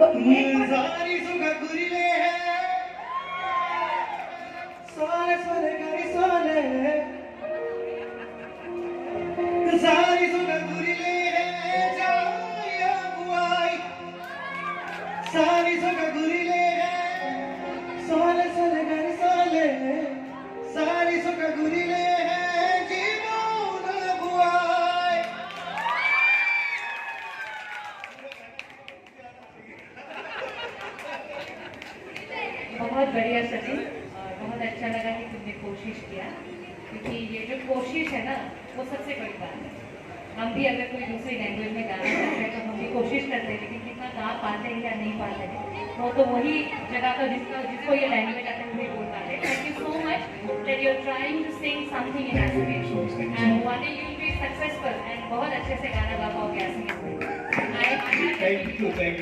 सारी सुख गुरिले है सोने सोने करी सोने सारी सुख गुरिले है जाया बुआई सारी सुख गुरिले है सोने सोने करी सोने सारी सुख गुरिले है जीवन बुआई। बहुत बढ़िया सचिन, और बहुत अच्छा लगा कि तुमने कोशिश किया, क्योंकि ये जो कोशिश है ना वो सबसे बड़ी बात है। हम भी अगर कोई दूसरी लैंग्वेज में गाना चाहते हैं तो हम भी कोशिश करते हैं, लेकिन कितना गा पाते हैं या नहीं पाते हैं वो तो वही जगह का जिसको ये लैंग्वेज आते हैं वही बोल पाते हैं। Thank you so much that you are trying to sing something in Assamese and one day you will be successful and बहुत अच्छे से गाना गा पाओगे असमीज में। Thank you.